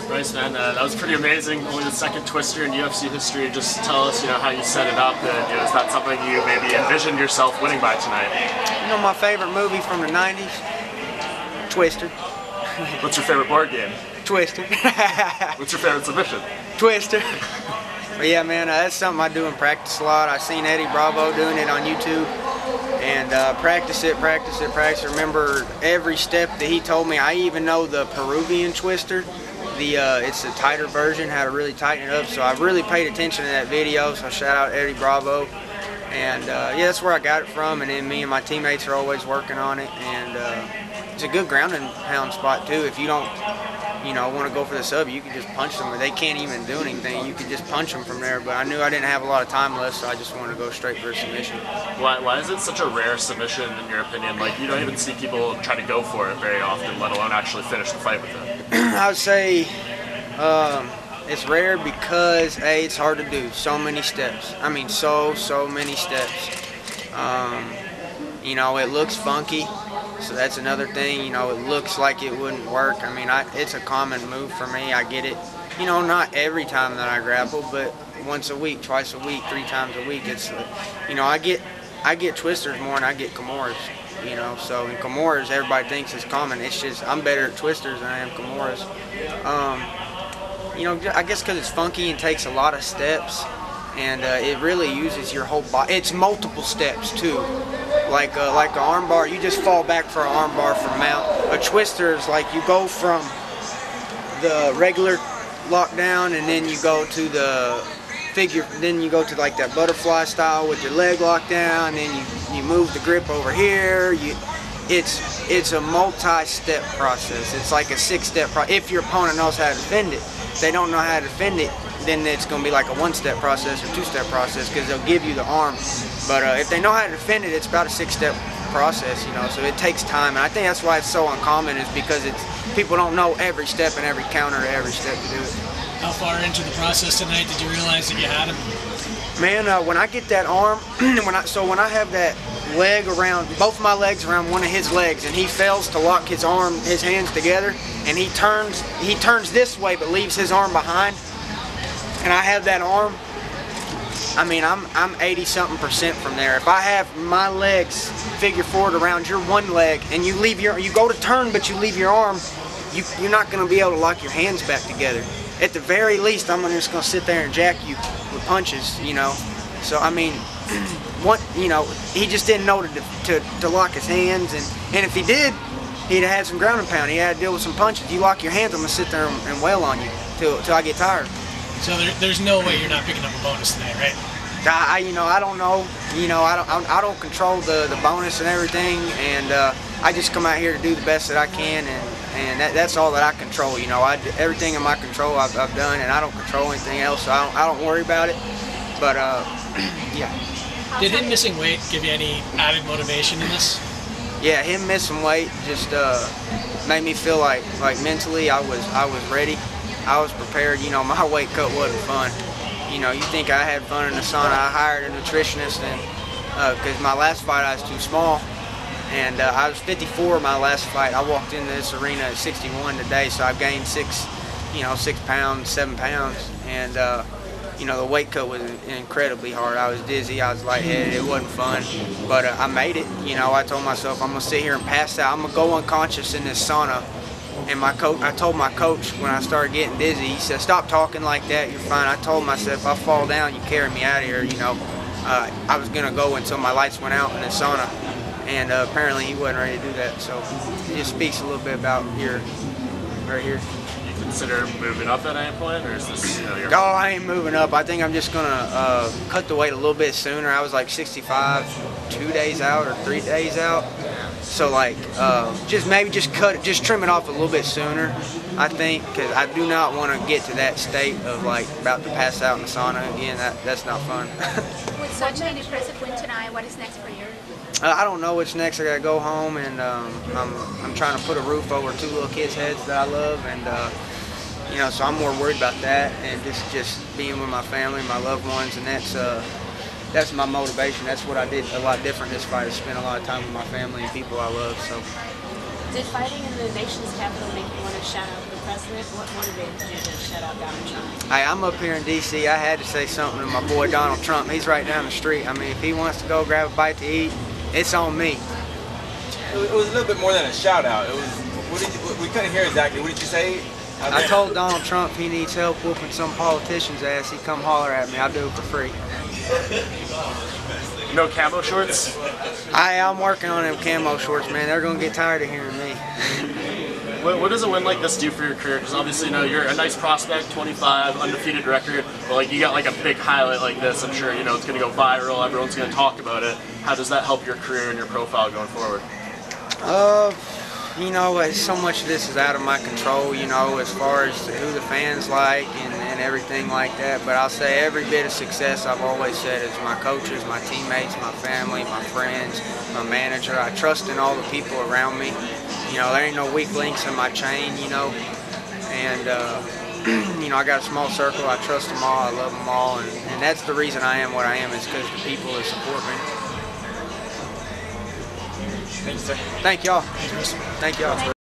Bryce, man, that was pretty amazing. Only the second twister in UFC history. Just tell us, how you set it up, and is that something you maybe envisioned yourself winning by tonight? My favorite movie from the 90s? Twister. What's your favorite board game? Twister. What's your favorite submission? Twister. But yeah, man, that's something I do in practice a lot. I've seen Eddie Bravo doing it on YouTube, and practice it. Remember every step that he told me. I even know the Peruvian Twister. It's a tighter version, how to really tighten it up. So I really paid attention to that video. So shout out Eddie Bravo. And yeah, that's where I got it from. And then me and my teammates are always working on it. And it's a good ground and pound spot too. If you don't, want to go for the sub, you can just punch them. They can't even do anything. You can just punch them from there. But I knew I didn't have a lot of time left, so I just wanted to go straight for a submission. Why is it such a rare submission in your opinion? Like, you don't even see people try to go for it very often, let alone actually finish the fight with it. I would say it's rare because A, it's hard to do. So many steps. I mean, so many steps. It looks funky. So that's another thing, it looks like it wouldn't work. I mean, it's a common move for me. I get it. Not every time that I grapple, but once a week, twice a week, 3 times a week. It's, I get twisters more than I get Kimuras. So in Kimuras, everybody thinks it's common. It's just I'm better at twisters than I am Kimuras. I guess because it's funky and takes a lot of steps. And it really uses your whole body. It's multiple steps too. Like an arm bar, you just fall back for an arm bar from mount. A twister is like you go from the regular lockdown, and then you go to the figure. Then you go to like that butterfly style with your leg locked down. Then you move the grip over here. It's a multi-step process. It's like a 6-step process. If your opponent knows how to defend it. If they don't know how to defend it, then it's going to be like a 1-step process or 2-step process because they'll give you the arm. But if they know how to defend it, it's about a 6-step process, so it takes time. And I think that's why it's so uncommon, is because people don't know every step and every counter to every step to do it. How far into the process tonight did you realize that you had him? Man, when I get that arm, when I have that leg around, both my legs around one of his legs, and he fails to lock his hands together, and he turns this way but leaves his arm behind, and I have that arm, I mean, I'm 80-something% from there. If I have my legs figure forward around your one leg, and you go to turn but you leave your arm, you're not going to be able to lock your hands back together. At the very least, I'm just going to sit there and jack you with punches, So I mean, he just didn't know to lock his hands, and if he did, he'd have had some ground and pound. He had to deal with some punches. You lock your hands, I'm gonna sit there and wail on you till I get tired. So there's no way you're not picking up a bonus tonight, right? I don't know. I don't control the bonus and everything, and I just come out here to do the best that I can, and that's all that I control. Everything in my control I've done, and I don't control anything else, so I don't worry about it. But yeah. Did him missing weight give you any added motivation in this? Yeah, him missing weight just made me feel like mentally I was ready. I was prepared. My weight cut wasn't fun. You think I had fun in the sauna. I hired a nutritionist, and because my last fight I was too small, and I was 54 my last fight. I walked into this arena at 61 today, so I've gained 6 pounds, 7 pounds, and the weight cut was incredibly hard. I was dizzy, I was lightheaded, it wasn't fun, but I made it. I told myself I'm gonna sit here and pass out. I'm gonna go unconscious in this sauna. And I told my coach when I started getting dizzy, he said, "Stop talking like that, you're fine." I told myself, if I fall down, you carry me out of here, I was gonna go until my lights went out in the sauna. And apparently he wasn't ready to do that. So it just speaks a little bit about right here. You consider moving up at any point, or is this, your... Oh, I ain't moving up. I think I'm just gonna cut the weight a little bit sooner. I was like 65 2 days out or 3 days out. So just trim it off a little bit sooner, I think, because I do not want to get to that state of about to pass out in the sauna again. That's not fun. With such an impressive win tonight, what is next for you? I don't know what's next. I gotta go home, and I'm trying to put a roof over 2 little kids' heads that I love, and so I'm more worried about that, and just being with my family, my loved ones, and that's my motivation. That's what I did a lot different this fight, is spend a lot of time with my family and people I love. So Did fighting in the nation's capital make you want to shout out the president? What motivated you to shout out Donald Trump? Hey, I'm up here in DC. I had to say something to my boy Donald Trump. He's right down the street. I mean, if he wants to go grab a bite to eat, it's on me. It was a little bit more than a shout out. It was, we couldn't hear exactly. What did you say? I told Donald Trump he needs help whooping some politician's ass. He come holler at me. I'll do it for free. No camo shorts? I'm working on them camo shorts, man. They're going to get tired of hearing me. What does a win like this do for your career? Because obviously, you know, you're a nice prospect, 25, undefeated record, but like you got like a big highlight like this. I'm sure, you know, it's going to go viral. Everyone's going to talk about it. How does that help your career and your profile going forward? You know, so much of this is out of my control, you know, as far as who the fans like and everything like that. But I'll say every bit of success, I've always said, is my coaches, my teammates, my family, my friends, my manager. I trust in all the people around me. You know, there ain't no weak links in my chain, you know. And, you know, I got a small circle. I trust them all. I love them all. And that's the reason I am what I am, is because the people that support me. Thank you, sir. Thank y'all. Thank y'all.